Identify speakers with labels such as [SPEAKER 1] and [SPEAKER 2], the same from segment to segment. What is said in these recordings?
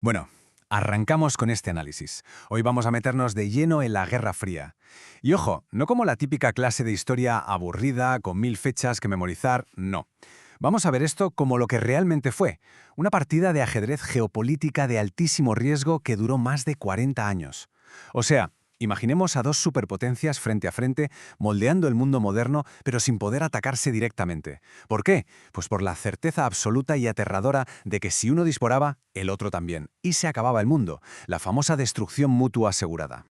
[SPEAKER 1] Bueno, arrancamos con este análisis. Hoy vamos a meternos de lleno en la Guerra Fría. Y ojo, no como la típica clase de historia aburrida, con 1000 fechas que memorizar, no. Vamos a ver esto como lo que realmente fue, una partida de ajedrez geopolítica de altísimo riesgo que duró más de 40 años. O sea, imaginemos a dos superpotencias frente a frente, moldeando el mundo moderno, pero sin poder atacarse directamente. ¿Por qué? Pues por la certeza absoluta y aterradora de que si uno disparaba, el otro también, y se acababa el mundo, la famosa destrucción mutua asegurada.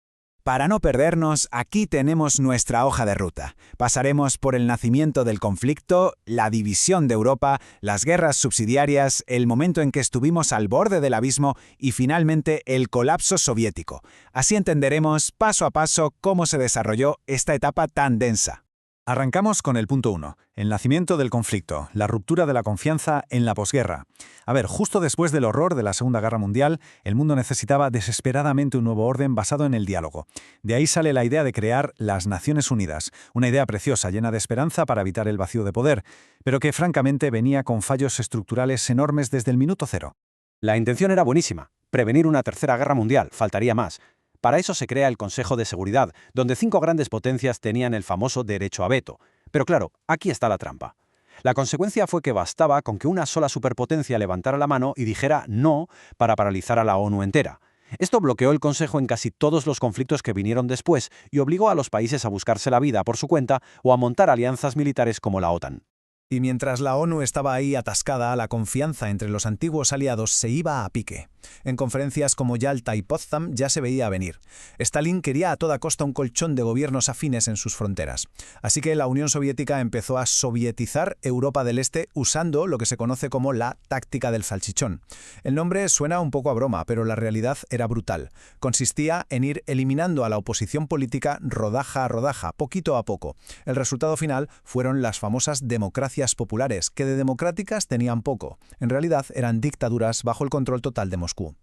[SPEAKER 2] Para no perdernos, aquí tenemos nuestra hoja de ruta. Pasaremos por el nacimiento del conflicto, la división de Europa, las guerras subsidiarias, el momento en que estuvimos al borde del abismo y finalmente el colapso soviético. Así entenderemos paso a paso cómo se desarrolló esta etapa tan densa.
[SPEAKER 3] Arrancamos con el punto 1, el nacimiento del conflicto, la ruptura de la confianza en la posguerra. A ver, justo después del horror de la Segunda Guerra Mundial, el mundo necesitaba desesperadamente un nuevo orden basado en el diálogo. De ahí sale la idea de crear las Naciones Unidas, una idea preciosa, llena de esperanza para evitar el vacío de poder, pero que francamente venía con fallos estructurales enormes desde el minuto cero.
[SPEAKER 4] La intención era buenísima, prevenir una tercera guerra mundial, faltaría más. Para eso se crea el Consejo de Seguridad, donde 5 grandes potencias tenían el famoso derecho a veto. Pero claro, aquí está la trampa. La consecuencia fue que bastaba con que una sola superpotencia levantara la mano y dijera no para paralizar a la ONU entera. Esto bloqueó el Consejo en casi todos los conflictos que vinieron después y obligó a los países a buscarse la vida por su cuenta o a montar alianzas militares como la OTAN.
[SPEAKER 2] Y mientras la ONU estaba ahí atascada, la confianza entre los antiguos aliados se iba a pique. En conferencias como Yalta y Potsdam ya se veía venir. Stalin quería a toda costa un colchón de gobiernos afines en sus fronteras. Así que la Unión Soviética empezó a sovietizar Europa del Este usando lo que se conoce como la táctica del salchichón. El nombre suena un poco a broma, pero la realidad era brutal. Consistía en ir eliminando a la oposición política rodaja a rodaja, poquito a poco. El resultado final fueron las famosas democracias populares, que de democráticas tenían poco. En realidad eran dictaduras bajo el control total de Moscú.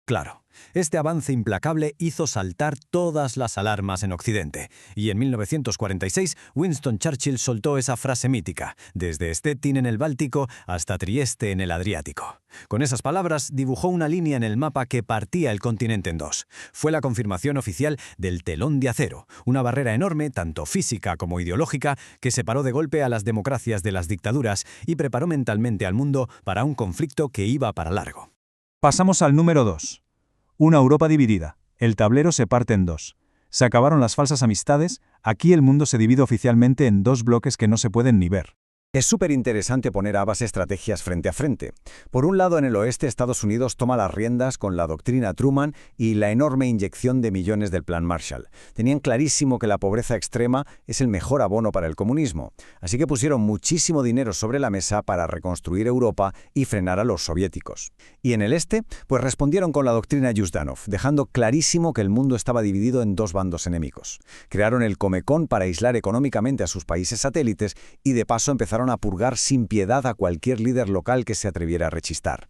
[SPEAKER 3] Claro, este avance implacable hizo saltar todas las alarmas en Occidente, y en 1946 Winston Churchill soltó esa frase mítica, desde Stettin en el Báltico hasta Trieste en el Adriático. Con esas palabras dibujó una línea en el mapa que partía el continente en dos. Fue la confirmación oficial del telón de acero, una barrera enorme, tanto física como ideológica, que separó de golpe a las democracias de las dictaduras y preparó mentalmente al mundo para un conflicto que iba para largo.
[SPEAKER 5] Pasamos al número 2. Una Europa dividida. El tablero se parte en dos. Se acabaron las falsas amistades, aquí el mundo se divide oficialmente en dos bloques que no se pueden ni ver.
[SPEAKER 2] Es súper interesante poner ambas estrategias frente a frente. Por un lado, en el oeste, Estados Unidos toma las riendas con la doctrina Truman y la enorme inyección de millones del Plan Marshall. Tenían clarísimo que la pobreza extrema es el mejor abono para el comunismo. Así que pusieron muchísimo dinero sobre la mesa para reconstruir Europa y frenar a los soviéticos. Y en el este, pues respondieron con la doctrina Yuzdanov, dejando clarísimo que el mundo estaba dividido en dos bandos enemigos. Crearon el Comecon para aislar económicamente a sus países satélites y de paso empezaron a purgar sin piedad a cualquier líder local que se atreviera a rechistar.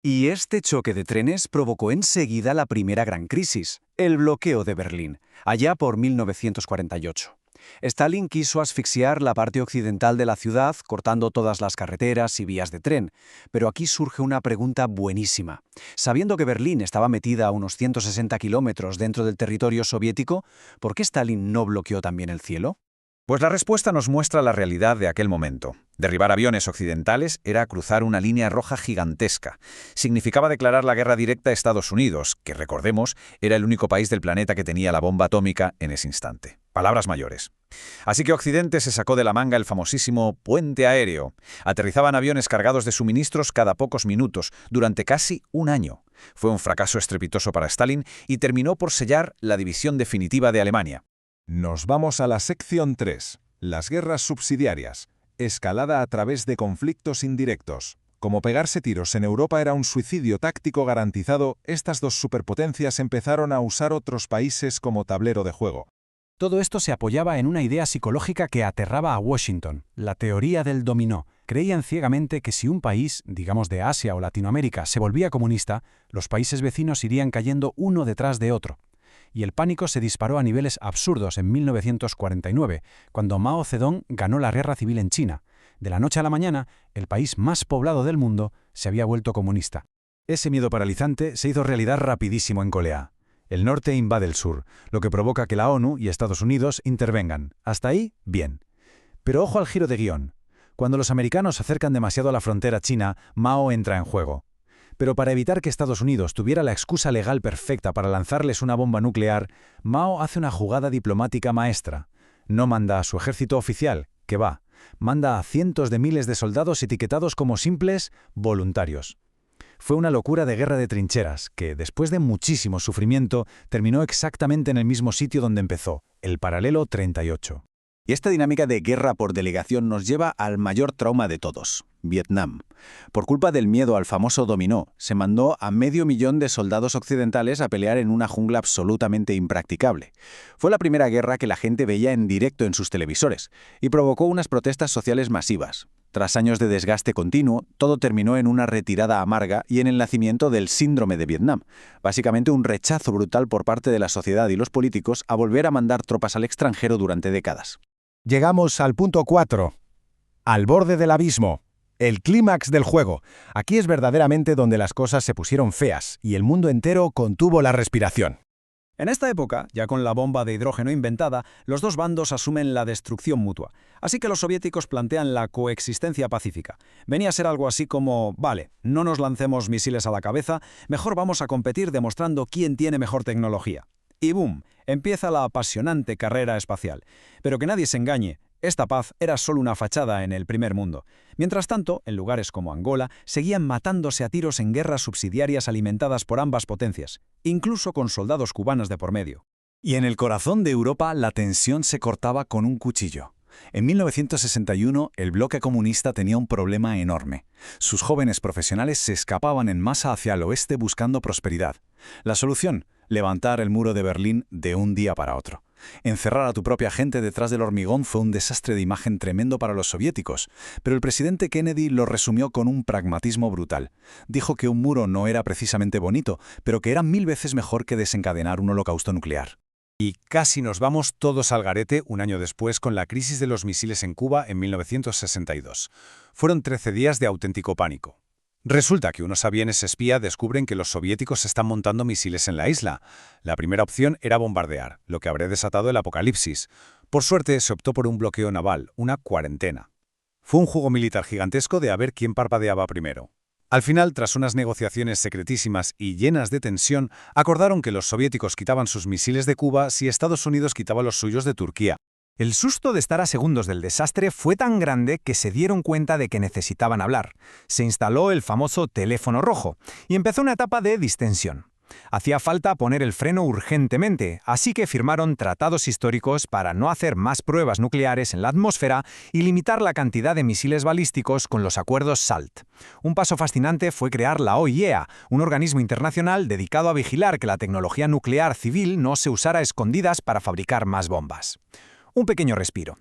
[SPEAKER 4] Y este choque de trenes provocó enseguida la primera gran crisis, el bloqueo de Berlín, allá por 1948. Stalin quiso asfixiar la parte occidental de la ciudad, cortando todas las carreteras y vías de tren. Pero aquí surge una pregunta buenísima. Sabiendo que Berlín estaba metida a unos 160 kilómetros dentro del territorio soviético, ¿por qué Stalin no bloqueó también el cielo?
[SPEAKER 6] Pues la respuesta nos muestra la realidad de aquel momento. Derribar aviones occidentales era cruzar una línea roja gigantesca. Significaba declarar la guerra directa a Estados Unidos, que, recordemos, era el único país del planeta que tenía la bomba atómica en ese instante. Palabras mayores. Así que Occidente se sacó de la manga el famosísimo puente aéreo. Aterrizaban aviones cargados de suministros cada pocos minutos, durante casi un año. Fue un fracaso estrepitoso para Stalin y terminó por sellar la división definitiva de Alemania.
[SPEAKER 5] Nos vamos a la sección 3. Las guerras subsidiarias. Escalada a través de conflictos indirectos. Como pegarse tiros en Europa era un suicidio táctico garantizado, estas dos superpotencias empezaron a usar otros países como tablero de juego.
[SPEAKER 3] Todo esto se apoyaba en una idea psicológica que aterraba a Washington, la teoría del dominó. Creían ciegamente que si un país, digamos de Asia o Latinoamérica, se volvía comunista, los países vecinos irían cayendo uno detrás de otro. Y el pánico se disparó a niveles absurdos en 1949, cuando Mao Zedong ganó la guerra civil en China. De la noche a la mañana, el país más poblado del mundo se había vuelto comunista.
[SPEAKER 1] Ese miedo paralizante se hizo realidad rapidísimo en Corea. El norte invade el sur, lo que provoca que la ONU y Estados Unidos intervengan. Hasta ahí, bien. Pero ojo al giro de guión. Cuando los americanos se acercan demasiado a la frontera china, Mao entra en juego. Pero para evitar que Estados Unidos tuviera la excusa legal perfecta para lanzarles una bomba nuclear, Mao hace una jugada diplomática maestra. No manda a su ejército oficial, que va, manda a cientos de miles de soldados etiquetados como simples voluntarios. Fue una locura de guerra de trincheras, que, después de muchísimo sufrimiento, terminó exactamente en el mismo sitio donde empezó, el paralelo 38.
[SPEAKER 7] Y esta dinámica de guerra por delegación nos lleva al mayor trauma de todos, Vietnam. Por culpa del miedo al famoso dominó, se mandó a 500.000 de soldados occidentales a pelear en una jungla absolutamente impracticable. Fue la primera guerra que la gente veía en directo en sus televisores, y provocó unas protestas sociales masivas. Tras años de desgaste continuo, todo terminó en una retirada amarga y en el nacimiento del síndrome de Vietnam, básicamente un rechazo brutal por parte de la sociedad y los políticos a volver a mandar tropas al extranjero durante décadas.
[SPEAKER 8] Llegamos al punto 4. Al borde del abismo. El clímax del juego. Aquí es verdaderamente donde las cosas se pusieron feas y el mundo entero contuvo la respiración.
[SPEAKER 2] En esta época, ya con la bomba de hidrógeno inventada, los dos bandos asumen la destrucción mutua. Así que los soviéticos plantean la coexistencia pacífica. Venía a ser algo así como, vale, no nos lancemos misiles a la cabeza, mejor vamos a competir demostrando quién tiene mejor tecnología. Y boom, empieza la apasionante carrera espacial. Pero que nadie se engañe, esta paz era solo una fachada en el primer mundo. Mientras tanto, en lugares como Angola, seguían matándose a tiros en guerras subsidiarias alimentadas por ambas potencias, incluso con soldados cubanos de por medio.
[SPEAKER 1] Y en el corazón de Europa la tensión se cortaba con un cuchillo. En 1961, el bloque comunista tenía un problema enorme. Sus jóvenes profesionales se escapaban en masa hacia el oeste buscando prosperidad. La solución: levantar el muro de Berlín de un día para otro. Encerrar a tu propia gente detrás del hormigón fue un desastre de imagen tremendo para los soviéticos, pero el presidente Kennedy lo resumió con un pragmatismo brutal. Dijo que un muro no era precisamente bonito, pero que era 1000 veces mejor que desencadenar un holocausto nuclear. Y casi nos vamos todos al garete un año después con la crisis de los misiles en Cuba en 1962. Fueron 13 días de auténtico pánico. Resulta que unos aviones espía descubren que los soviéticos están montando misiles en la isla. La primera opción era bombardear, lo que habría desatado el apocalipsis. Por suerte se optó por un bloqueo naval, una cuarentena. Fue un juego militar gigantesco de a ver quién parpadeaba primero. Al final, tras unas negociaciones secretísimas y llenas de tensión, acordaron que los soviéticos quitaban sus misiles de Cuba si Estados Unidos quitaba los suyos de Turquía.
[SPEAKER 8] El susto de estar a segundos del desastre fue tan grande que se dieron cuenta de que necesitaban hablar. Se instaló el famoso teléfono rojo y empezó una etapa de distensión. Hacía falta poner el freno urgentemente, así que firmaron tratados históricos para no hacer más pruebas nucleares en la atmósfera y limitar la cantidad de misiles balísticos con los acuerdos SALT. Un paso fascinante fue crear la OIEA, un organismo internacional dedicado a vigilar que la tecnología nuclear civil no se usara a escondidas para fabricar más bombas. Un pequeño respiro.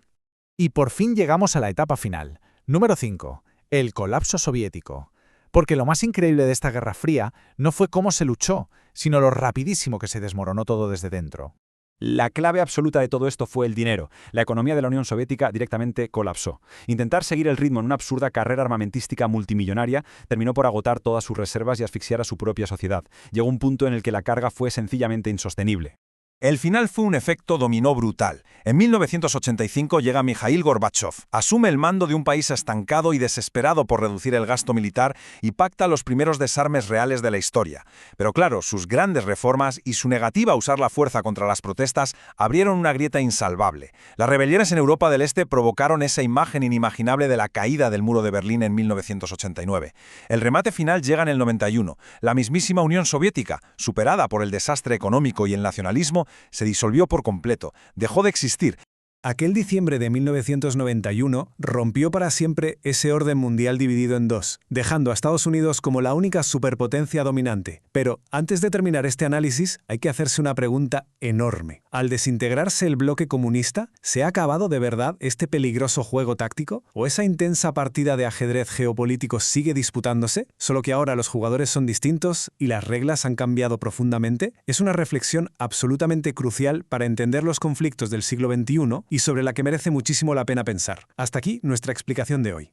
[SPEAKER 9] Y por fin llegamos a la etapa final. Número 5. El colapso soviético. Porque lo más increíble de esta Guerra Fría no fue cómo se luchó, sino lo rapidísimo que se desmoronó todo desde dentro.
[SPEAKER 4] La clave absoluta de todo esto fue el dinero. La economía de la Unión Soviética directamente colapsó. Intentar seguir el ritmo en una absurda carrera armamentística multimillonaria terminó por agotar todas sus reservas y asfixiar a su propia sociedad. Llegó un punto en el que la carga fue sencillamente insostenible.
[SPEAKER 5] El final fue un efecto dominó brutal. En 1985 llega Mikhail Gorbachev, asume el mando de un país estancado y desesperado por reducir el gasto militar y pacta los primeros desarmes reales de la historia. Pero claro, sus grandes reformas y su negativa a usar la fuerza contra las protestas abrieron una grieta insalvable. Las rebeliones en Europa del Este provocaron esa imagen inimaginable de la caída del muro de Berlín en 1989. El remate final llega en el 91. La mismísima Unión Soviética, superada por el desastre económico y el nacionalismo, se disolvió por completo, dejó de existir.
[SPEAKER 2] Aquel diciembre de 1991 rompió para siempre ese orden mundial dividido en dos, dejando a Estados Unidos como la única superpotencia dominante. Pero antes de terminar este análisis, hay que hacerse una pregunta enorme. ¿Al desintegrarse el bloque comunista, se ha acabado de verdad este peligroso juego táctico? ¿O esa intensa partida de ajedrez geopolítico sigue disputándose? ¿Solo que ahora los jugadores son distintos y las reglas han cambiado profundamente? Es una reflexión absolutamente crucial para entender los conflictos del siglo XXI y sobre la que merece muchísimo la pena pensar. Hasta aquí nuestra explicación de hoy.